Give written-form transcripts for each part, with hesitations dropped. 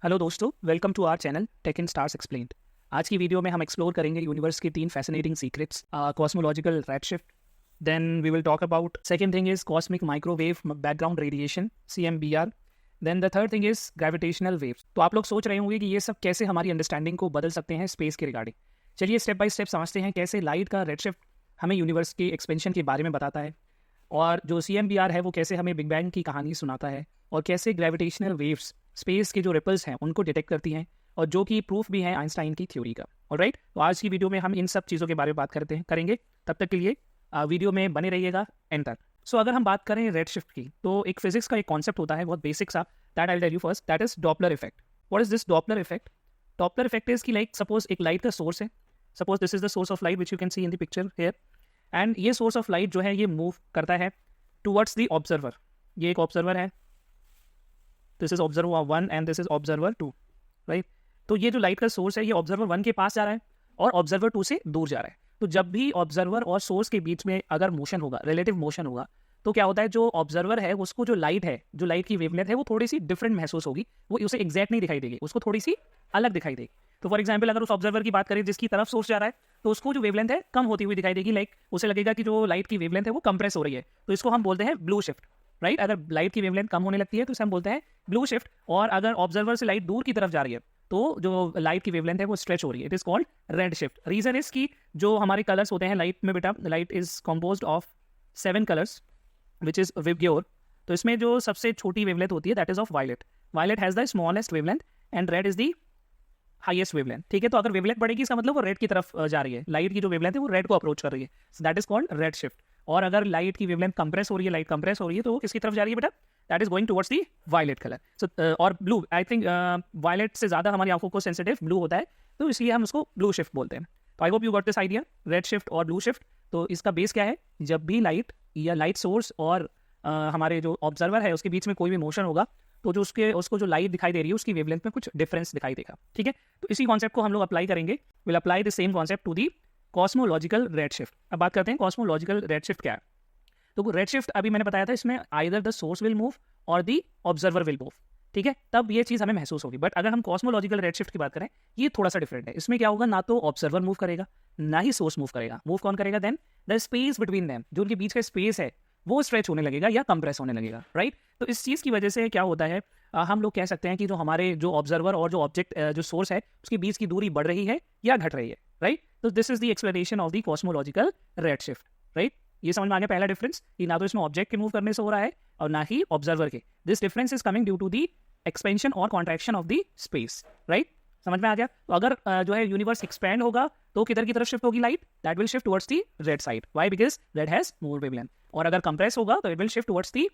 Hello दोस्तों, welcome to our channel tech in stars explained. आज की वीडियो में हम एक्सप्लोर करेंगे यूनिवर्स के 3 fascinating secrets, cosmological redshift, then we will talk about second thing is cosmic microwave background radiation CMBR, then the third thing is gravitational waves. तो आप लोग सोच रहे होंगे कि ये सब कैसे हमारी अंडरस्टैंडिंग को बदल सकते हैं स्पेस के रिगार्डिंग। चलिए स्टेप बाय स्टेप समझते हैं कैसे लाइट का रेडशिफ्ट हमें यूनिवर्स के एक्सपेंशन के बारे में बताता है, और जो CMBR है वो कैसे हमें बिग बैंग की कहानी सुनाता है, और कैसे ग्रेविटेशनल वेव्स स्पेस के जो रिपल्स हैं उनको डिटेक्ट करती हैं, और जो कि प्रूफ भी है आइंस्टाइन की थ्योरी का। ऑलराइट, तो आज की वीडियो में हम इन सब चीज़ों के बारे में बात करेंगे। तब तक के लिए वीडियो में बने रहिएगा एंड तक। सो अगर हम बात करें रेड शिफ्ट की, तो एक फिजिक्स का एक कॉन्सेप्ट होता है बहुत बेसिक सा, that I tell you first, that is Doppler effect. What is this Doppler effect? Doppler effect is कि लाइक सपोज एक लाइट का सोर्स है, suppose this is the source of light which you can see in the picture here, and ये source of light जो है ये move करता है टुवर्ड्स द ऑब्जर्वर। ये एक ऑब्जर्वर है, this is observer 1 and this is observer 2, right. तो ये जो लाइट का सोर्स है ये ऑब्जर्वर 1 के पास जा रहा है और ऑब्जर्वर 2 से दूर जा रहा है। तो जब भी ऑब्जर्वर और सोर्स के बीच में अगर मोशन होगा, रिलेटिव मोशन होगा, तो क्या होता है, जो ऑब्जर्वर है उसको जो लाइट है, जो लाइट की वेवलेंथ है वो थोड़ी सी डिफरेंट महसूस होगी, वो उसे एग्जैक्ट नहीं दिखाई देगी, उसको थोड़ी सी अलग दिखाई देगी। तो फॉर एग्जाम्पल अगर उस ऑब्जर्वर की बात करें जिसकी तरफ सोर्स जा रहा है, तो उसको जो वेवलेंथ है कम होती हुई दिखाई देगी, लाइक उसे लगेगा कि जो लाइट की वेवलेंथ है वो कंप्रेस हो रही है, तो इसको हम बोलते हैं ब्लू शिफ्ट, राइट। अगर लाइट की वेवलेंथ कम होने लगती है तो इसे हम बोलते हैं ब्लू शिफ्ट, और अगर ऑब्जर्वर से लाइट दूर की तरफ जा रही है तो जो लाइट की वेवलेंथ है वो स्ट्रेच हो रही है, it is called red shift. Reason is कि जो हमारे कलर्स होते हैं लाइट में, बेटा light is composed of 7 colours which is VIBGYOR. तो इसमें जो सबसे छोटी वेवलेंथ होती है that is of violet. Violet has the smallest wavelength and red is the highest wavelength, ठीक है। तो अगर वेवलेंथ बढ़ेगी इसका मतलब वो रेड की तरफ जा रही है, लाइट की जो वेवलेंथ है वो रेड को अप्रोच कर रही है, so that is called red shift. और अगर लाइट की वेवलेंथ कंप्रेस हो रही है, लाइट कंप्रेस हो रही है, तो वो किसकी तरफ जा रही है बेटा? That is going towards the violet colour. So और ब्लू, आई थिंक वायलेट से ज़्यादा हमारी आंखों को सेंसिटिव ब्लू होता है, तो इसलिए हम उसको ब्लू शिफ्ट बोलते हैं। तो आई hope you got this idea, red shift और ब्लू शिफ्ट। तो इसका बेस क्या है? जब भी लाइट या लाइट सोर्स और हमारे जो ऑब्जर्वर है उसके बीच में कोई भी मोशन होगा, तो जो उसको जो लाइट दिखाई दे रही है उसकी वेवलेंथ में कुछ डिफरेंस दिखाई देगा, ठीक है। तो इसी कॉन्सेप्ट को हम लोग अप्लाई करेंगे, will apply the same concept to the cosmological red shift. अब बात करते हैं कॉस्मोलॉजिकल रेड शिफ्ट क्या है। तो रेड शिफ्ट अभी मैंने बताया था, इसमें either the source will move और दी ऑब्जर्वर विल मूव, ठीक है, तब ये चीज़ हमें महसूस होगी। बट अगर हम कॉस्मोलॉजिकल रेड शिफ्ट की बात करें, ये थोड़ा सा डिफरेंट है। इसमें क्या होगा, ना तो ऑब्जर्वर मूव करेगा ना ही सोर्स मूव करेगा। मूव कौन करेगा? Then the space between them, जो उनके बीच का स्पेस है वो स्ट्रेच होने लगेगा या कंप्रेस होने लगेगा, राइट। तो इस चीज़ की वजह से क्या होता है, हम लोग कह सकते हैं कि जो हमारे जो ऑब्जर्वर और जो ऑब्जेक्ट जो सोर्स है उसके बीच की दूरी बढ़ रही है या घट रही है, राइट। तो this is the explanation of the cosmological red shift, right. ये समझ में आ गया पहला डिफरेंस, कि ना तो इसमें ऑब्जेक्ट के मूव करने से हो रहा है और ना ही ऑब्जर्वर के। This difference is coming due to the expansion और contraction of the space, right. समझ में आ गया। तो अगर जो है यूनिवर्स एक्सपैंड होगा तो किधर की तरफ शिफ्ट होगी light? That will shift towards the red side. Why? Because red has more wavelength. और अगर कंप्रेस होगा तो it will shift towards the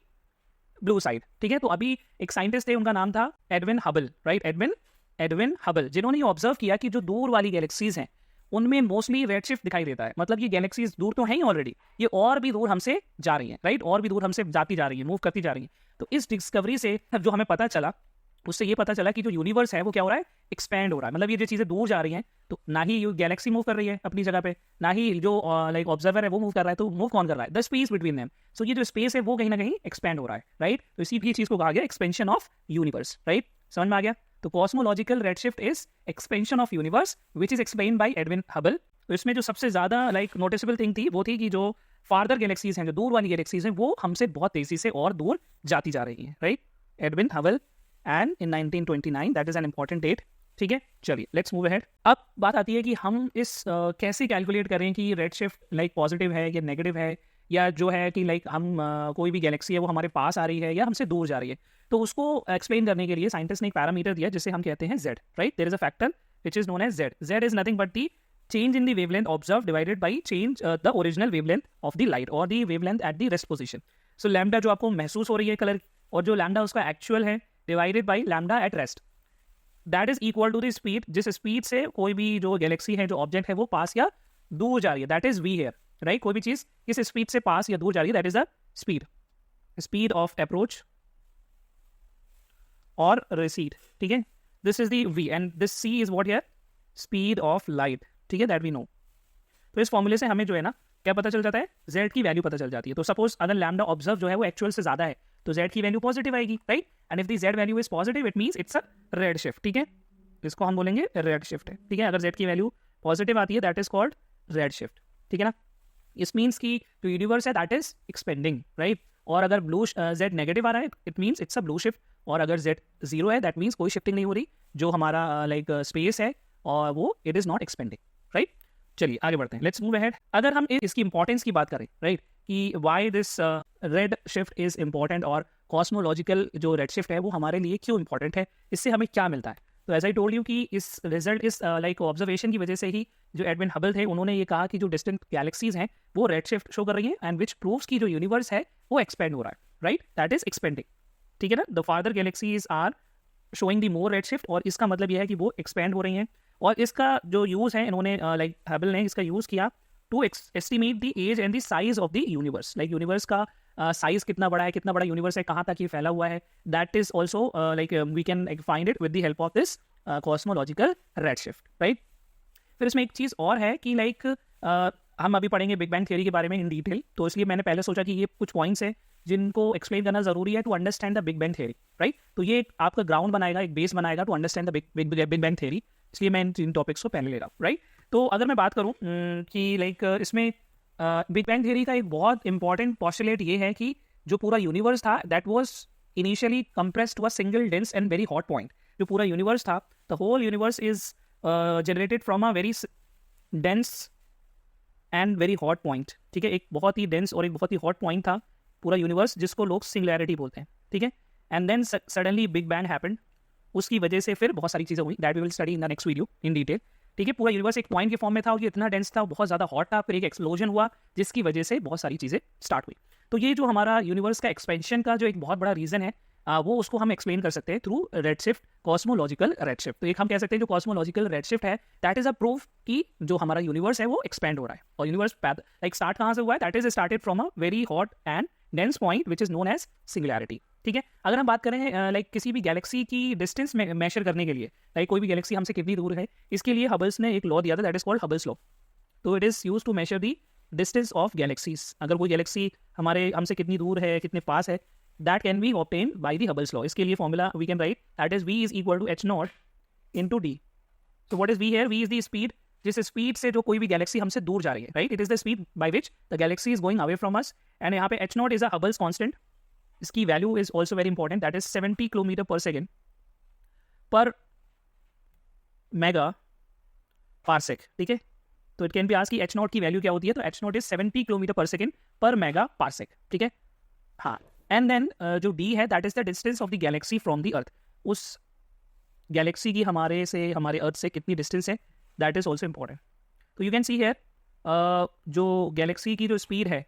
blue side, ठीक है। तो अभी एक साइंटिस्ट थे, उनका नाम था Edwin Hubble, right. Edwin Hubble, जिन्होंने ये ऑब्जर्व किया कि जो दूर वाली गैलेक्सीज हैं उनमें मोस्टली रेड शिफ्ट दिखाई देता है। मतलब ये गैलेक्सीज दूर तो हैं ही ऑलरेडी, ये और भी दूर हमसे जा रही हैं, राइट, और भी दूर हमसे जाती जा रही है, मूव करती जा रही है। तो इस डिस्कवरी से जो हमें पता चला, उससे ये पता चला कि जो यूनिवर्स है वो क्या हो रहा है, एक्सपैंड हो रहा है। मतलब ये जो चीज़ें दूर जा रही हैं, तो ना ही ये गैलेक्सी मूव कर रही है अपनी जगह पे, ना ही जो लाइक ऑब्जर्वर है वो मूव कर रहा है, तो मूव कौन कर रहा है? The space between them. So ये जो स्पेस है वो कहीं ना कहीं एक्सपैंड हो रहा है, राइट। तो इसी भी चीज़ को कहा गया एक्सपेंशन ऑफ यूनिवर्स, राइट। समझ में आ गया। तो cosmological red shift is expansion of universe which is explained bye Edwin Hubble. तो इसमें जो सबसे ज़्यादा लाइक नोटिसेबल थिंग थी वो थी कि जो फार्दर गैलेक्सीज हैं, जो दूर वाली गैलेक्सीज हैं, वो हमसे बहुत तेज़ी से और दूर जाती जा रही हैं, right. Edwin Hubble and in 1929, that is an important date, ठीक है। चलिए लेट्स मूव अहेड। अब बात आती है कि हम इस कैसे कैलकुलेट करें कि रेड शिफ्ट लाइक पॉजिटिव है या नेगेटिव है, या जो है कि लाइक हम कोई भी गैलेक्सी है वो हमारे पास आ रही है या हमसे दूर जा रही है। तो उसको एक्सप्लेन करने के लिए साइंटिस्ट ने एक पैरामीटर दिया जिसे हम कहते हैं Z, right. There is a factor which is known as Z। Z is nothing but the change in the wavelength observed divided by change the original wavelength of the light or the wavelength at the rest position. So lambda जो आपको महसूस हो रही है colour, और जो lambda उसका actual है, divided by lambda at rest, that is equal to the speed, जिस स्पीड से कोई भी जो गैलेक्सी है, जो ऑब्जेक्ट है वो पास या दूर जा रही है, that is v here, right। कोई भी चीज़ किस स्पीड से पास या दूर जा रही है, that is the speed of approach और recede, ठीक है। This is the v and this c is what here? Speed of light, ठीक है, दैट वी नो। तो इस फॉर्मूले से हमें जो है ना क्या पता चल जाता है, Z की वैल्यू पता चल जाती है। तो सपोज अगर लैम्डा ऑब्जर्व जो है वो एक्चुअल से ज़्यादा है, तो z की वैल्यू पॉजिटिव आएगी, right. And if the z value is positive it means it's a red shift, ठीक है, इसको हम बोलेंगे रेड शिफ्ट है, ठीक है। अगर z की वैल्यू पॉजिटिव आती है that is called red shift, ठीक है ना। इस मीन्स की जो यूनिवर्स है दैट इज एक्सपेंडिंग, राइट। और अगर ब्लू z नेगेटिव आ रहा है it means it's a blue shift, और अगर z जीरो है दैट मीन्स कोई शिफ्टिंग नहीं हो रही, जो हमारा लाइक स्पेस है और वो it is not expanding, right. चलिए आगे बढ़ते हैं, लेट्स मूव अहेड। अगर हम इसकी इंपॉर्टेंस की बात करें, राइट, कि why this red shift is important और कॉस्मोलॉजिकल जो रेड शिफ्ट है वो हमारे लिए क्यों इंपॉर्टेंट है, इससे हमें क्या मिलता है। तो एज आई टोल्ड यू कि इस रिजल्ट इस लाइक ऑब्जर्वेशन की वजह से ही जो एडविन हबल थे उन्होंने ये कहा कि जो डिस्टेंट गैलेक्सीज हैं वो रेड शिफ्ट शो कर रही है एंड विच प्रूव्स की जो यूनिवर्स है वो एक्सपेंड हो रहा है, राइट, दैट इज एक्सपेंडिंग, ठीक है ना। The farther galaxies are showing the more red shift, और इसका मतलब यह है कि वो एक्सपेंड हो रही हैं। और इसका जो यूज़ है इन्होंने लाइक हबल ने इसका यूज़ किया to estimate the age and the size of the universe, like universe का साइज कितना बड़ा है, कितना बड़ा यूनिवर्स है, कहाँ तक ये फैला हुआ है, that is also like we can find it with the help of this cosmological red shift, right. फिर इसमें एक चीज़ और है कि लाइक हम अभी पढ़ेंगे बिग बैंग थियरी के बारे में इन डिटेल, तो इसलिए मैंने पहले सोचा कि ये कुछ पॉइंट्स हैं जिनको एक्सप्लेन करना जरूरी है to understand the big bang theory, right. तो ये आपका ग्राउंड बनाएगा, एक बेस बनाएगा to understand the big bang theory, इसलिए मैं इन टॉपिक्स को पहले ले रहा हूँ, राइट। तो अगर मैं बात करूँ कि लाइक इसमें बिग बैंग थियरी का एक बहुत इंपॉर्टेंट पॉस्टुलेट ये है कि जो पूरा यूनिवर्स था that was initially compressed to a single dense and very hot point. जो पूरा यूनिवर्स था, the whole universe is generated from a very dense and very hot point, ठीक है। एक बहुत ही डेंस और एक बहुत ही हॉट पॉइंट था पूरा यूनिवर्स, जिसको लोग सिंगुलैरिटी बोलते हैं, ठीक है। And then suddenly big bang happened, उसकी वजह से फिर बहुत सारी चीज़ें हुई, that we will study in the next video in detail, ठीक है। पूरा यूनिवर्स एक पॉइंट के फॉर्म में था और ये इतना डेंस था, बहुत ज़्यादा हॉट था, फिर एक एक्सप्लोजन हुआ जिसकी वजह से बहुत सारी चीज़ें स्टार्ट हुई। तो ये जो हमारा यूनिवर्स का एक्सपेंशन का जो एक बहुत बड़ा रीज़न है वो उसको हम एक्सप्लेन कर सकते हैं through red shift, cosmological red shift. तो एक हम कह सकते हैं जो कॉस्मोलॉजिकल रेड शिफ्ट है दैट इज अ प्रूफ कि जो हमारा यूनिवर्स है वो एक्सपेंड हो रहा है। और यूनिवर्स लाइक स्टार्ट कहाँ से हुआ है, that is started from a very hot and dense point which is known as singularity, ठीक है। अगर हम बात करें लाइक किसी भी गैलेक्सी की डिस्टेंस मेजर करने के लिए, लाइक कोई भी गैलेक्सी हमसे कितनी दूर है, इसके लिए हबल्स ने एक लॉ दिया था that is called Hubble's law. तो it is use to measure the distance of galaxies. अगर कोई गैलेक्सी हमारे हमसे कितनी दूर है, कितने पास है, that can be obtained by the Hubble's law. इसके लिए formula we can write that is v is equal to h naught into d. So what is v here? V is the speed, जिस speed से जो कोई भी Galaxy हमसे दूर जा रही है, right, it is the speed by which the galaxy is going away from us. And यहाँ पे h naught is a Hubble's constant, इसकी value is also very important, that is 70 kilometre per second per mega parsec, ठीक है। तो it can be asked कि h naught की value क्या होती है, तो h naught is 70 kilometre per second per mega parsec, ठीक है, हाँ। एंड देन जो d है that is the distance of the Galaxy from the earth, उस गैलेक्सी की हमारे अर्थ से कितनी डिस्टेंस है, दैट इज ऑल्सो इंपॉर्टेंट। तो यू कैन सी हियर जो गैलेक्सी की जो स्पीड है,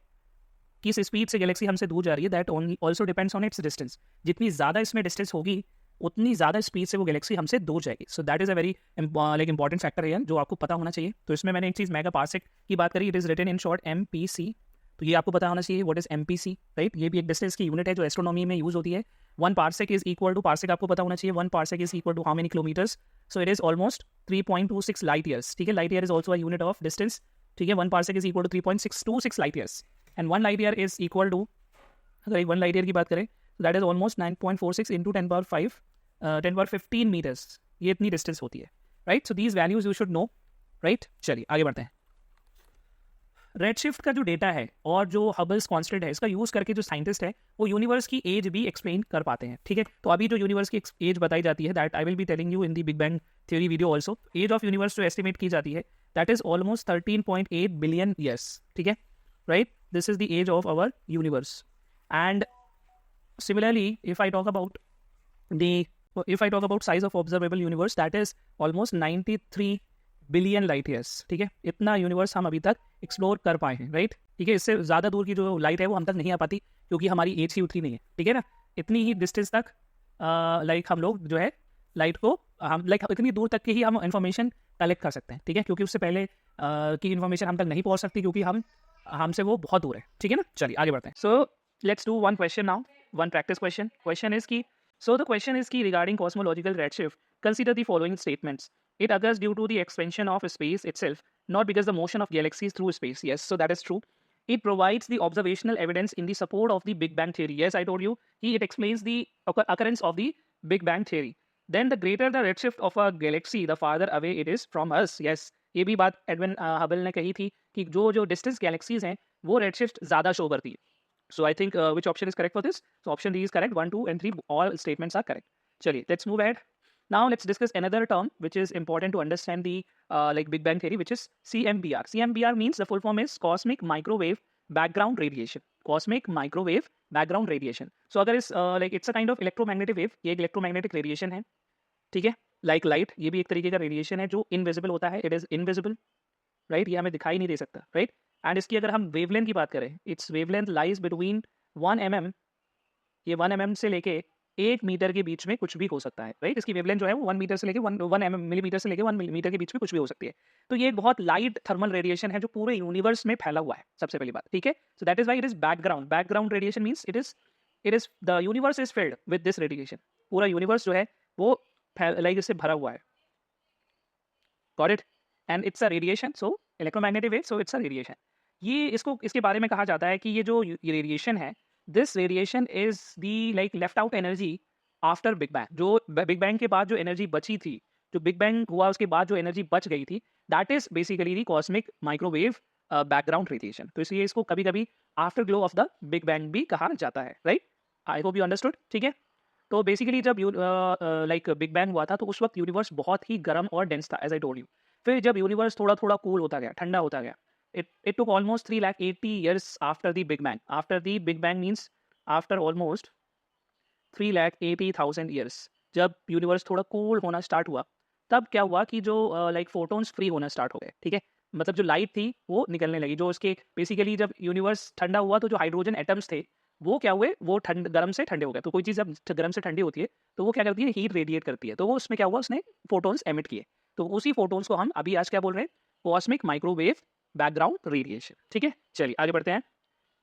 किस स्पीड से गैलेक्सी हमसे दूर जा रही है, that also depends on it's distance. जितनी ज़्यादा इसमें डिस्टेंस होगी उतनी ज़्यादा स्पीड से वो गैलेक्सी हमसे दूर जाएगी। So that is a very like important factor है जो आपको पता होना चाहिए। तो इसमें मैंने एक चीज़ मेगा पारसेक की बात करी, it is written in short MPC, तो ये आपको पता होना चाहिए व्हाट इज MPC, राइट। ये भी एक डिस्टेंस की यूनिट है जो एस्ट्रोनॉमी में यूज होती है। 1 parsec is equal to, parsec आपको पता होना चाहिए, 1 parsec is equal to how many kilometres, so it is almost 3.26 light years, ठीक है। Light year is also a unit of distance, ठीक है। 1 parsec is equal to 3.626 light years and 1 light year is equal to, अगर 1 light year की बात करें तो that is almost 9.46 into 10⁵ metres, ये इतनी डिस्टेंस होती है, right. So these values you should know, right. चलिए आगे बढ़ते हैं। रेड शिफ्ट का जो डेटा है और जो हबल्स कांस्टेंट है, इसका यूज़ करके जो साइंटिस्ट है वो यूनिवर्स की एज भी एक्सप्लेन कर पाते हैं, ठीक है। तो अभी जो यूनिवर्स की एज बताई जाती है that I will be telling you in the big bang theory video also. Age of universe जो एस्टिमेट की जाती है that is almost 13.8 billion years, ठीक है, right. This is the age of our universe. And similarly if I talk about size of observable universe that is almost 93 billion light years, ठीक है। इतना universe हम अभी तक एक्सप्लोर कर पाए हैं, राइट, ठीक है। इससे ज़्यादा दूर की जो लाइट है वो हम तक नहीं आ पाती क्योंकि हमारी एज ही उतनी नहीं है, ठीक है ना। इतनी ही डिस्टेंस तक लाइक हम लोग जो है लाइट को हम लाइक इतनी दूर तक की ही हम इंफॉर्मेशन कलेक्ट कर सकते हैं, ठीक है, क्योंकि उससे पहले की इन्फॉर्मेशन हम तक नहीं पहुंच सकती क्योंकि हमसे वो बहुत दूर है, ठीक है ना। चलिए आगे बढ़ते हैं। So let's do one question now, one practice question. Question is की, so the question is key regarding cosmological redshift. Consider the following statements. It occurs due to the expansion of space itself, not because the motion of galaxies through space. Yes, so that is true. It provides the observational evidence in the support of the Big Bang theory. Yes, I told you, it explains the occurrence of the Big Bang theory. Then the greater the redshift of a galaxy, the farther away it is from us. Yes, ये भी बात Edwin Hubble ने कही थी कि जो जो distance galaxies हैं वो रेडशिफ्ट ज़्यादा शो करती है. So I think which option is correct for this? So option D is correct. 1, 2, and 3 all statements are correct. Chaliye, let's move ahead. Now let's discuss another term which is important to understand the like Big Bang theory, which is CMBR. CMBR means the full form is cosmic microwave background radiation. Cosmic microwave background radiation. So अगर इस like it's a kind of electromagnetic wave. ये एक electromagnetic radiation है, ठीक है, like light. ये भी एक तरीके का रेडिएशन है जो इनविजिबल होता है. इट इज इनविजिबल, राइट, ये हमें दिखाई नहीं दे सकता, राइट. एंड इसकी अगर हम वेवलेंथ की बात करें, it's wavelength lies between 1 mm, ये 1 mm से लेके 1 मीटर के बीच में कुछ भी हो सकता है, राइट. इसकी वेवलेंथ जो है वो 1 मीटर से लेके 1 मिलीमीटर से लेके 1 मिलीमीटर के बीच में कुछ भी हो सकती है. तो ये एक बहुत लाइट थर्मल रेडिएशन है जो पूरे यूनिवर्स में फैला हुआ है, सबसे पहली बात, ठीक है. So that is why it is background radiation means it is the universe is filled with this radiation. पूरा यूनिवर्स जो है वो लाइक इससे भरा हुआ है. Got it. And it's a radiation, so electromagnetic wave, so it's a radiation. ये इसके बारे में कहा जाता है कि ये जो रेडिएशन है, this radiation is the like left out energy after big bang. जो बिग बैंग के बाद जो एनर्जी बची थी, जो बिग बैंग हुआ उसके बाद जो एनर्जी बच गई थी, that is basically the cosmic microwave background radiation. तो इसलिए इसको कभी कभी after glow of the big bang भी कहा जाता है, right. I hope you understood, ठीक है. तो बेसिकली जब लाइक बिग बैंग हुआ था तो उस वक्त यूनिवर्स बहुत ही गर्म और डेंस था, एज आई टोल्ड यू. फिर जब यूनिवर्स थोड़ा थोड़ा कूल होता गया, ठंडा होता गया, it took almost 380 years after the Big Bang. After the Big Bang means after almost 380,000 years. जब यूनिवर्स थोड़ा कूल होना स्टार्ट हुआ, तब क्या हुआ कि जो लाइक फोटोन्स फ्री होना स्टार्ट हो गए, ठीक है. मतलब जो लाइट थी वो निकलने लगी. जो उसके बेसिकली जब यूनिवर्स ठंडा हुआ तो जो हाइड्रोजन एटम्स थे वो क्या हुए, वो गर्म से ठंडे हो गए. तो कोई चीज़ जब गर्म से ठंडी होती है तो वो क्या करती है, हीट रेडिएट करती है. तो वो उसमें क्या हुआ, उसने फोटोन्स एमिट किए. तो उसी फोटोन्स को हम अभी आज क्या बोल रहे हैं, कॉस्मिक माइक्रोवेव बैकग्राउंड रेडिएशन, ठीक है. चलिए आगे बढ़ते हैं.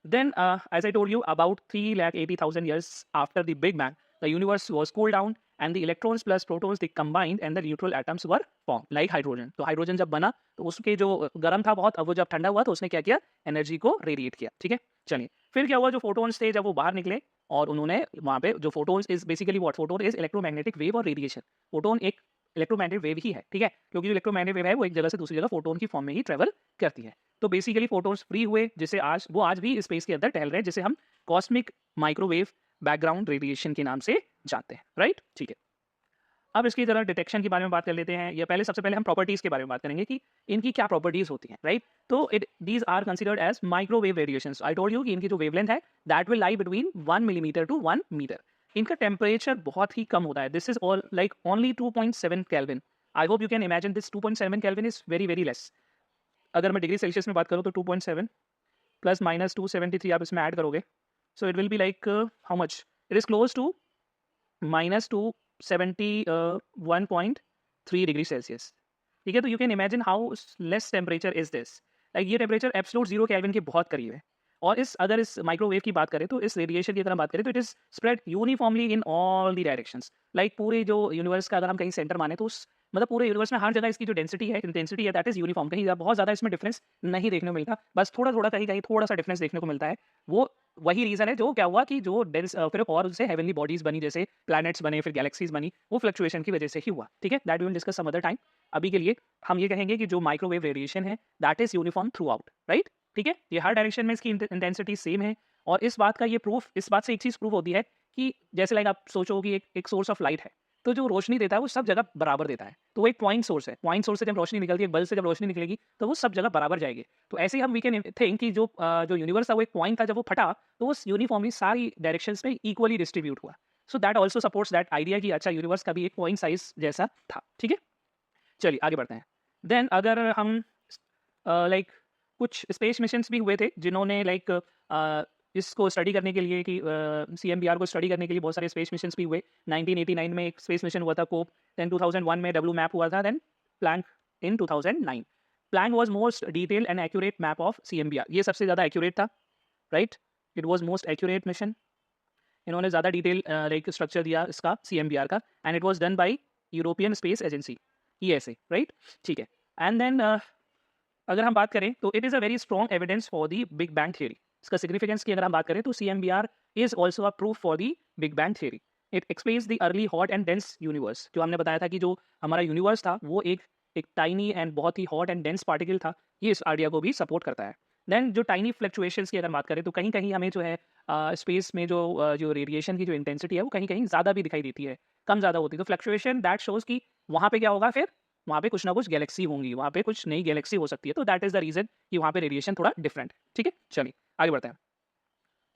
Then, as I told you, about 380,000 years after the Big Bang, the universe was cooled down and the electrons plus protons they combined and the neutral atoms were formed like hydrogen. तो hydrogen जब बना तो उसके जो गर्म था बहुत, अब वो जब ठंडा हुआ तो उसने क्या किया, एनर्जी को रेडिएट किया, ठीक है. चलिए फिर क्या हुआ, जो फोटोन्स थे जब वो बाहर निकले और उन्होंने वहाँ पे जो photons is basically what, photon is electromagnetic wave और रेडिएशन. फोटोन एक इलेक्ट्रोमैग्नेटिक वेव ही है, ठीक है, क्योंकि जो इलेक्ट्रोमैग्नेटिक वेव है वो एक जगह से दूसरी जगह फोटोन की फॉर्म में ही ट्रेवल करती है. तो बेसिकली फोटोन्स फ्री हुए, जिसे आज भी स्पेस के अंदर टहल रहे हैं, जिसे हम कॉस्मिक माइक्रोवेव बैकग्राउंड रेडिएशन के नाम से जानते हैं, राइट, ठीक है. अब इसकी तरह डिटेक्शन के बारे में बात कर लेते हैं. या सबसे पहले हम प्रॉपर्टीज के बारे में बात करेंगे कि इनकी क्या प्रॉपर्टीज होती हैं, राइट. तो these are considered as microwave radiations. I told you कि इनकी जो वेवलेंथ है that will lie between 1 millimetre to 1 metre. इनका टेम्परेचर बहुत ही कम होता है. This is all like only 2.7 kelvin. I hope you can imagine this. 2.7 kelvin is very very less. अगर मैं डिग्री सेल्सियस में बात करूँ तो 2.7 प्लस माइनस 273 आप इसमें ऐड करोगे, so it will be like how much, it is close to minus 271.3 degree Celsius, ठीक है. तो you can imagine how less temperature is this. Like ये टेम्परेचर एब्सोल्यूट 0 केल्विन के बहुत करीब है. और अगर इस माइक्रोवेव की बात करें तो इस रेडिएशन की तरह बात करें तो it is spread uniformly in all the directions. Like पूरे जो यूनिवर्स का अगर हम कहीं सेंटर माने तो उस मतलब पूरे यूनिवर्स में हर जगह इसकी जो डेंसिटी है, इंटेंसिटी है, दैट इज यूनिफॉर्म. कहीं बहुत ज़्यादा इसमें डिफरेंस नहीं देखने को मिलता, बस थोड़ा थोड़ा कहीं थोड़ा सा डिफरेंस देखने को मिलता है. वो वही रीज़न है जो क्या हुआ कि जो डेंस फिर और उससे हेवनली बॉडीज बनी, जैसे प्लैनेट्स बने, फिर गैलेक्सीज बनी, वो फ्लक्चुएशन की वजह से ही हुआ, ठीक है. That we will discuss some other time. अभी के लिए हम ये कहेंगे कि जो माइक्रोवेव रेडिएशन है that is uniform throughout, right, ठीक है. ये हर डायरेक्शन में इसकी इंटेंसिटी सेम है. और इस बात का ये प्रूफ, इस बात से एक चीज़ प्रूफ होती है कि जैसे लाइक आप सोचो कि एक सोर्स ऑफ लाइट है, तो जो रोशनी देता है वो सब जगह बराबर देता है. तो वो एक पॉइंट सोर्स है. पॉइंट सोर्स से जब रोशनी निकलती है, बल्ब से जब रोशनी निकलेगी तो वो सब जगह बराबर जाएगी. तो ऐसे ही हम वी कैन थिंक कि जो यूनिवर्स था वो एक पॉइंट था, जब वो फटा तो वो यूनिफॉर्मली सारी डायरेक्शंस में इक्वली डिस्ट्रीब्यूट हुआ. So that also supports that idea कि अच्छा यूनिवर्स का भी एक पॉइंट साइज जैसा था, ठीक है. चलिए आगे बढ़ते हैं. देन अगर हम लाइक कुछ स्पेस मिशंस भी हुए थे जिन्होंने लाइक इसको स्टडी करने के लिए कि CMBR को स्टडी करने के लिए बहुत सारे स्पेस मिशंस भी हुए. 1989 में एक स्पेस मिशन हुआ था कोप. देन 2001 में WMAP हुआ था. Then Planck in 2009. Planck was most detailed and accurate map of CMBR. ये सबसे ज़्यादा एक्यूरेट था, right. It was most accurate mission. इन्होंने ज़्यादा डिटेल लाइक स्ट्रक्चर दिया इसका CMBR का. And it was done by European Space Agency ESA, right, ठीक है. एंड देन अगर हम बात करें तो it is a very strong evidence for the big bang theory. इसका सिग्निफिकेंस की अगर हम बात करें तो CMBR is also a proof for the big bang theory. It explains the early hot and dense universe. जो हमने बताया था कि जो हमारा यूनिवर्स था वो एक टाइनी एंड बहुत ही हॉट एंड डेंस पार्टिकल था, ये इस आइडिया को भी सपोर्ट करता है। देन जो टाइनी फ्लक्चुएशंस की अगर बात करें तो कहीं कहीं हमें जो है स्पेस में जो रेडिएशन की जो इंटेंसिटी है वो कहीं कहीं ज़्यादा भी दिखाई देती है, कम ज़्यादा होती है। तो फ्लक्चुएशन दैट शोज कि वहाँ पे क्या होगा, फिर वहाँ पे कुछ ना कुछ गैलेक्सी होंगी, वहाँ पे कुछ नई गैलेक्सी हो सकती है। तो दैट इज़ द रीज़न कि वहाँ पे रेडिएशन थोड़ा डिफरेंट है। ठीक है, चलिए आगे बढ़ते हैं।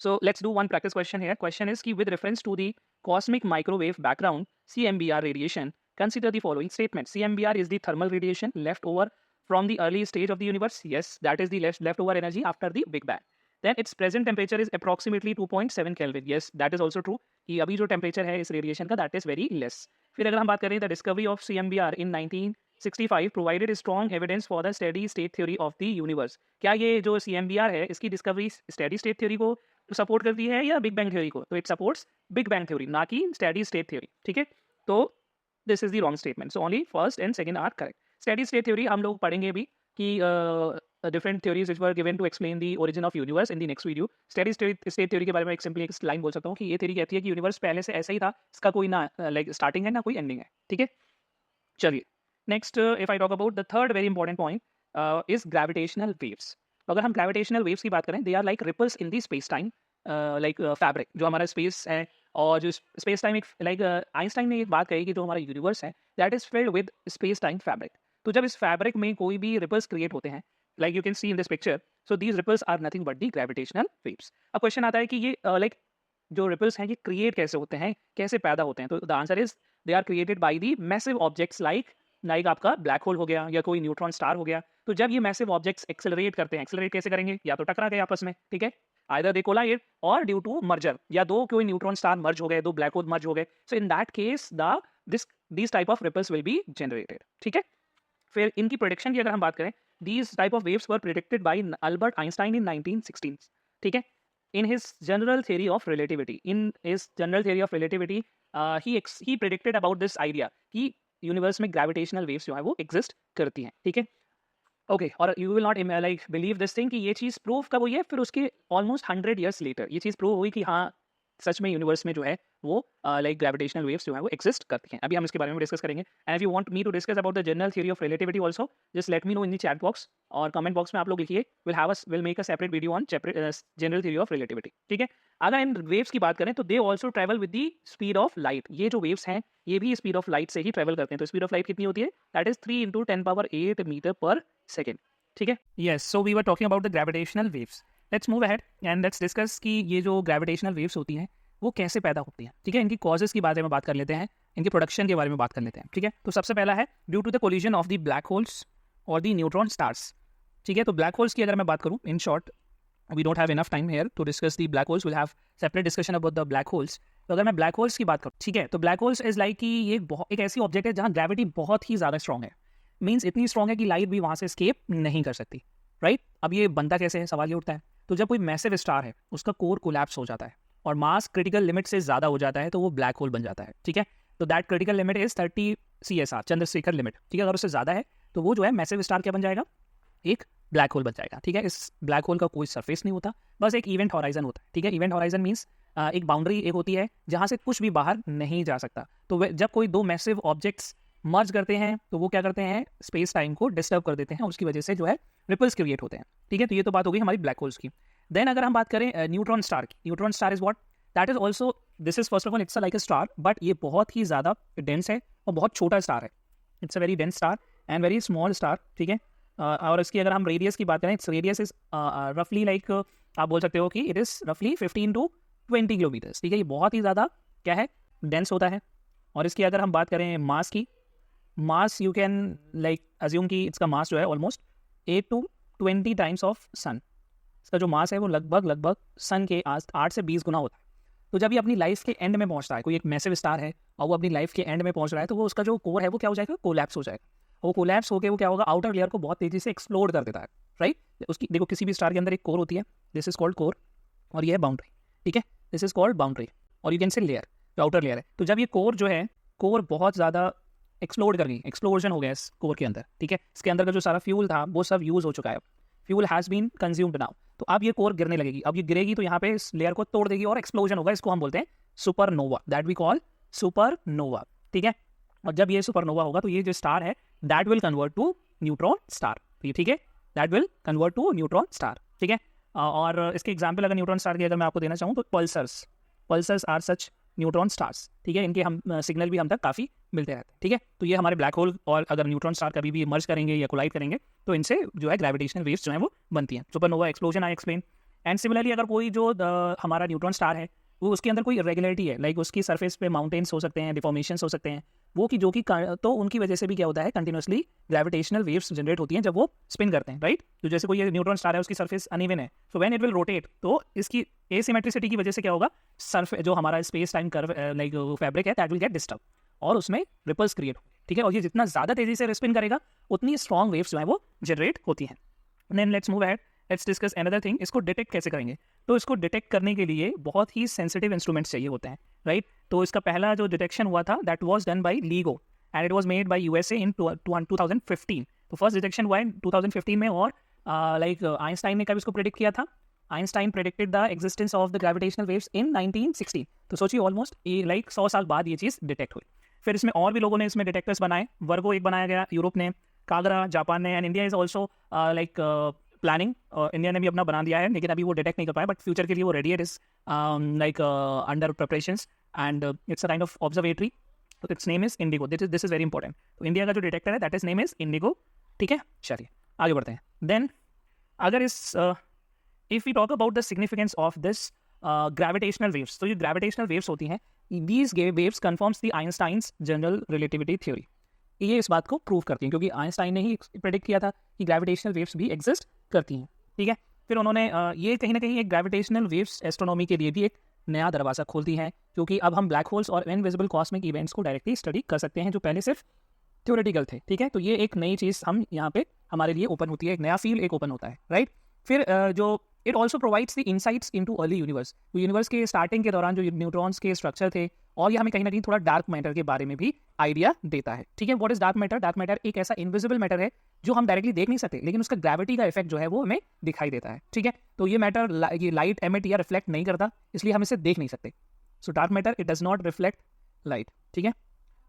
So let's do one practice question here. Question is कि with reference to the cosmic microwave background CMBR radiation, consider the following statement. CMBR is the thermal radiation left over from the early stage of the universe. Yes, that is the leftover energy after the Big Bang. Then its present temperature is approximately 2.7 Kelvin. Yes, that is also true कि अभी जो temperature है इस radiation का that is very less. फिर अगर हम बात करें the discovery of CMBR in 1965 provided strong evidence for the steady state theory of the universe. क्या ये जो CMBR है इसकी डिस्कवरी स्टेडी स्टेट थ्योरी को सपोर्ट करती है या बिग बैंग थ्योरी को? तो it supports big bang theory, ना कि स्टेडी स्टेट थ्योरी। ठीक है, तो this is the wrong statement. So only first and second are correct. Steady state theory हम लोग पढ़ेंगे भी कि different theories which were given to explain the origin of universe in the next video. Steady state theory के बारे में एक simply एक लाइन बोल सकता हूँ कि ये थ्योरी कहती है कि यूनिवर्स पहले से ऐसा ही था, इसका कोई ना लाइक स्टार्टिंग है ना कोई एंडिंग है। ठीक है, चलिए next if I talk about the third very important point is gravitational waves. अगर हम ग्रेविटेशनल वेव्स की बात करें, they are like ripples in the space time like fabric. जो हमारा स्पेस है और जो स्पेस टाइम एक लाइक आइंस्टाइन ने एक बात कही कि जो हमारा यूनिवर्स है that is filled with space time fabric. तो जब इस फैब्रिक में कोई भी रिपल्स क्रिएट होते हैं, like you can see in this picture, so these ripples are nothing but the gravitational waves. अब क्वेश्चन आता है कि ये लाइक जो रिपल्स हैं ये क्रिएट कैसे होते हैं, कैसे पैदा होते हैं? तो the answer is they are created by the massive objects like आपका ब्लैक होल हो गया या कोई न्यूट्रॉन स्टार हो गया। तो जब ये मैसिव ऑब्जेक्ट्स एक्सेलरेट करते हैं, एक्सेलरेट कैसे करेंगे? या तो टकरा गए आपस में, ठीक है, आइदर दे कोलाइड और ड्यू टू मर्जर, या दो कोई न्यूट्रॉन स्टार मर्ज हो गए, दो ब्लैक होल मर्ज हो गए। So in that case this type of ripples will be generated. ठीक है, फिर इनकी प्रेडिक्शन की अगर हम बात करें, these type of waves were predicted by Albert Einstein in 1916। ठीक है, in his general theory of relativity he predicted about this idea कि यूनिवर्स में ग्रेविटेशनल वेव्स जो है वो एग्जिस्ट करती हैं। ठीक है, ओके, और you will not like believe this thing कि ये चीज़ प्रूव कब हुई है, फिर उसके ऑलमोस्ट 100 ईयर्स लेटर ये चीज़ प्रूव हुई कि हाँ सच में यूनिवर्स में जो है वो लाइक ग्रेविटेशनल वेव्स जो है वो एग्जिस्ट करती हैं। अभी हम इसके बारे में डिस्कस करेंगे। And if you want me to discuss about the general theory of relativity also, just let me know in the chat box और कमेंट बॉक्स में आप लोग लिखिए। Will make a separate video on general theory of relativity. ठीक है, अगर इन waves की बात करें तो they also travel with the speed of light. ये जो वेव्स हैं ये भी स्पीड ऑफ लाइट से ही ट्रेवल करते हैं। तो स्पीड ऑफ लाइट कितनी होती है? That is 3 × 10⁸ metre per second. ठीक है, yes, so we were talking about the gravitational waves. Let's move ahead and let's discuss कि ये जो ग्रेविटेशनल वेव्स होती हैं वो कैसे पैदा होती हैं। ठीक है, इनकी कॉजेज़ के बारे में बात कर लेते हैं, इनके प्रोडक्शन के बारे में बात कर लेते हैं। ठीक है, तो सबसे पहला है due to the collision of the black holes और द न्यूट्रॉन स्टार्स। ठीक है, तो ब्लैक होल्स की अगर मैं बात करूँ, in short we don't have enough time here to discuss the black holes, will have separate discussion about the black holes. तो अगर मैं ब्लैक होल्स की बात करूँ, ठीक है, तो ब्लैक होल्स इज लाइक कि ये एक ऐसी ऑब्जेक्ट है जहाँ ग्रेविटी बहुत ही ज़्यादा स्ट्रॉग है। मीन्स इतनी स्ट्रॉग है कि लाइट भी वहाँ से स्केप नहीं कर सकती। राइट, अब ये बनता कैसे है, सवाल ये उठता है। तो जब कोई मैसिव स्टार है उसका कोर कोलैप्स हो जाता है और मास क्रिटिकल लिमिट से ज़्यादा हो जाता है तो वो ब्लैक होल बन जाता है। ठीक है, तो that critical limit is 30 CSR, Chandrashekhar limit. ठीक है, अगर उससे ज़्यादा है तो वो जो है मैसिव स्टार क्या बन जाएगा? एक ब्लैक होल बन जाएगा। ठीक है, इस ब्लैक होल का कोई सरफेस नहीं होता, बस एक इवेंट हॉराइजन होता है। ठीक है, इवेंट हॉराइजन मीन्स एक बाउंड्री एक होती है जहाँ से कुछ भी बाहर नहीं जा सकता। तो जब कोई दो मैसिव ऑब्जेक्ट्स मर्ज करते हैं तो वो क्या करते हैं? स्पेस टाइम को डिस्टर्ब कर देते हैं, उसकी वजह से जो है रिपल्स क्रिएट होते हैं। ठीक है, तो ये तो बात हो गई हमारी ब्लैक होल्स की। देन अगर हम बात करें न्यूट्रॉन स्टार की, neutron star is what? That is also this is first of all it's like a star, but ये बहुत ही ज़्यादा डेंस है और बहुत छोटा स्टार है। It's a very dense star and very small star. ठीक है, और इसकी अगर हम रेडियस की बात करें, इट्स रेडियस इज रफली लाइक आप बोल सकते हो कि इट इज़ रफली 15 to 20 किलोमीटर्स। ठीक है, ये बहुत ही ज़्यादा क्या है? डेंस होता है। और इसकी अगर हम बात करें मास की, मास यू कैन लाइक अज्यूम कि इसका मास जो है ऑलमोस्ट 8 to 20 टाइम्स ऑफ सन। इसका जो मास है वो लगभग सन के 8 से 20 गुना होता है। तो जब ये अपनी लाइफ के एंड में पहुंचता है, कोई एक मैसिव स्टार है और वो अपनी लाइफ के एंड में पहुंच रहा है, तो वो उसका जो कोर है वो क्या हो जाएगा? कोलैप्स हो जाएगा। वो कोलैप्स होकर वो क्या होगा? आउटर लेयर को बहुत तेजी से एक्सप्लोड कर देता है। राइट, उसकी देखो किसी भी स्टार के अंदर एक कोर होती है, दिस इज कॉल्ड कोर, और ये है बाउंड्री। ठीक है, दिस इज कॉल्ड बाउंड्री, और यू कैन से लेयर, जो आउटर लेयर है। तो जब ये कोर जो है, कोर बहुत ज़्यादा एक्सप्लोड कर गई, एक्सप्लोजन हो गया इस कोर के अंदर, ठीक है। इसके अंदर का जो सारा फ्यूल था वो सब यूज़ हो चुका है, fuel has been consumed now. तो अब ये कोर गिरने लगेगी, अब ये गिरेगी तो यहाँ पे इस लेयर को तोड़ देगी और एक्सप्लोजन होगा, इसको हम बोलते हैं supernova, that we call supernova, ठीक है। और जब ये सुपरनोवा होगा तो ये जो स्टार है that will convert to neutron star, ठीक है, that will convert to neutron star, ठीक है। और इसके एग्जाम्पल अगर न्यूट्रॉन स्टार की अगर मैं आपको देना चाहूँ तो pulsars are such neutron stars, ठीक है। इनके हम सिग्नल भी हम तक काफ़ी मिलते रहते हैं, ठीक है। तो ये हमारे ब्लैक होल और अगर न्यूट्रॉन स्टार कभी भी मर्ज करेंगे या कोलाइड करेंगे तो इनसे जो है ग्रेविटेशनल वेव्स जो है वो बनती हैं, supernova explosion I explain. And similarly अगर कोई जो हमारा न्यूट्रॉन स्टार है वो उसके अंदर कोई इरेगुलरिटी है, लाइक उसकी सरफेस पे माउंटेन्स हो सकते हैं, डिफॉर्मेशंस हो सकते हैं, वो कि जो कि तो उनकी वजह से भी क्या होता है, कंटिन्यूसली ग्रेविटेशनल वेव्स जनरेट होती हैं जब वो स्पिन करते हैं, राइट। तो जैसे कोई ये न्यूट्रॉन स्टार है उसकी सरफेस अनइवन है, so when it will rotate तो इसकी एसिमेट्रिसिटी की वजह से क्या होगा, सरफेस जो हमारा space time curve like fabric है दैट विल गेट डिस्टर्ब और उसमें रिपल्स क्रिएट होंगे, ठीक है। और ये जितना ज़्यादा तेजी से स्पिन करेगा उतनी स्ट्रॉन्ग वेव्स जो है वो जनरेट होती हैं। Then let's move ahead, let's discuss another thing, इसको डिटेक्ट कैसे करेंगे। तो इसको डिटेक्ट करने के लिए बहुत ही सेंसिटिव इंस्ट्रूमेंट्स चाहिए होते हैं, राइट। तो इसका पहला जो डिटेक्शन हुआ था that was done bye LIGO and it was made by USA इन 2015। तो फर्स्ट डिटेक्शन हुआ है 2015 में और लाइक आइंस्टाइन ने कब इसको प्रेडिक्ट किया था, Einstein predicted the existence of the gravitational waves in 1916। तो सोचिए ऑलमोस्ट लाइक 100 साल बाद ये चीज़ डिटेक्ट हुई। फिर इसमें और भी लोगों ने इसमें डिटेक्टर्स बनाए, वर्गो एक बनाया गया यूरोप ने, कागरा जापान ने, and India is also like planning, India ने भी अपना बना दिया है लेकिन अभी वो डिटेक्ट नहीं कर पाया, बट फ्यूचर के लिए वो ready, it is like under preparations and it's a kind of observatory, तो its name is Indigo, this is very important. तो इंडिया का जो डिटेक्टर है that is name is Indigo, ठीक है। चलिए आगे बढ़ते हैं। देन अगर इस if we talk about the significance of this gravitational waves, तो ये ग्रेविटेशनल वेव्स होती हैं, these waves confirms the Einstein's general relativity theory, ये इस बात को प्रूव करती हैं क्योंकि आइंस्टाइन ने ही प्रेडिक्ट किया था कि ग्रेविटेशनल वेव्स भी एग्जिस्ट करती हैं, ठीक है। फिर उन्होंने ये कहीं ना कहीं एक ग्रेविटेशनल वेव्स एस्ट्रोनॉमी के लिए भी एक नया दरवाज़ा खोलती हैं, क्योंकि अब हम ब्लैक होल्स और इनविजिबल कॉस्मिक इवेंट्स को डायरेक्टली स्टडी कर सकते हैं जो पहले सिर्फ थ्योरेटिकल थे, ठीक है। तो ये एक नई चीज़ हम यहाँ पे हमारे लिए ओपन होती है, एक नया फील्ड एक ओपन होता है, राइट। फिर जो it also provides the insights into early universe, तो यूनिवर्स के स्टार्टिंग के दौरान जो न्यूट्रॉन्स के स्ट्रक्चर थे, और ये हमें कहीं ना कहीं थोड़ा डार्क मैटर के बारे में भी आइडिया देता है, ठीक है। What is dark matter? Dark matter एक ऐसा इनविजिबल मैटर है जो हम डायरेक्टली देख नहीं सकते लेकिन उसका ग्रेविटी का इफेक्ट जो है वो हमें दिखाई देता है, ठीक है। तो ये मैटर ये लाइट एमिट या रिफ्लेक्ट नहीं करता, इसलिए हम इसे देख नहीं सकते। So dark matter it does not reflect light, ठीक है,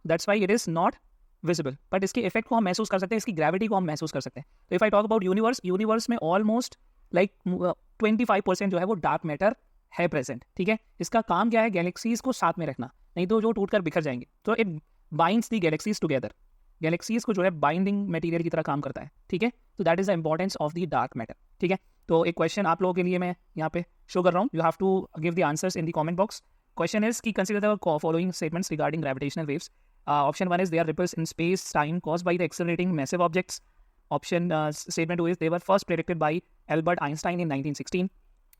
that's why it is not visible, but इसके इफेक्ट को हम महसूस कर सकते हैं, इसकी ग्रेविटी को हम महसूस कर सकते हैं। तो if I talk about universe में ऑलमोस्ट लाइक 25% जो है वो डार्क मैटर है प्रेजेंट, ठीक है। इसका काम क्या है? गैलेक्सीज को साथ में रखना, नहीं तो जो टूटकर बिखर जाएंगे। तो it binds the galaxies together, galaxies को जो है बाइंडिंग मटेरियल की तरह काम करता है, ठीक है। तो that is the importance of the dark matter, ठीक है। तो एक क्वेश्चन आप लोगों के लिए मैं यहाँ पे शो कर रहा हूँ, you have to give the answers in the comment box. Question is की consider the following statements regarding gravitational waves. Option 1 is they are ripples in space time caused by the accelerating massive objects. Statement 2 is they were first predicted by Albert Einstein in 1916.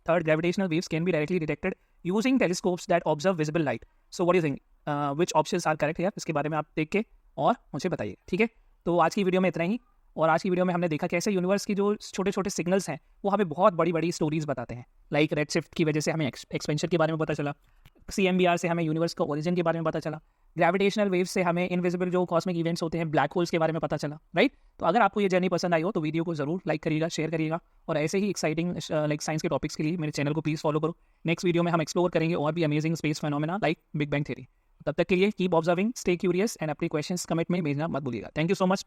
Third, gravitational waves can be directly detected using telescopes that observe visible light. So what do you think? Which options are correct here? इसके बारे में आप देख के और मुझे बताइए, ठीक है। तो आज की वीडियो में इतना ही, और आज की वीडियो में हमने देखा कैसे यूनिवर्स की जो छोटे छोटे सिग्नल्स हैं वो हमें बहुत बड़ी बड़ी स्टोरीज बताते हैं, लाइक रेड शिफ्ट की वजह से हमें एक्सपेंशन के बारे में पता चला, CMBR से हमें यूनिवर्स का ओरिजिन के बारे में पता चला, ग्रेविटेशनल वेव्स से हमें इनविजिबल जो कॉस्मिक इवेंट्स होते हैं ब्लैक होल्स के बारे में पता चला, राइट। तो अगर आपको ये जर्नी पसंद आई हो तो वीडियो को जरूर लाइक करिएगा, शेयर करिएगा, और ऐसे ही एक्साइटिंग लाइक साइंस के टॉपिक्स के लिए मेरे चैनल को प्लीज़ फॉलो करो। नेक्स्ट वीडियो में हम एक्सप्लोर करेंगे और भी amazing space phenomena like big bang theory. तब तक के लिए keep observing, stay curious and अपने क्वेश्चंस कमेंट में भेजना मत भूलिएगा। Thank you so much.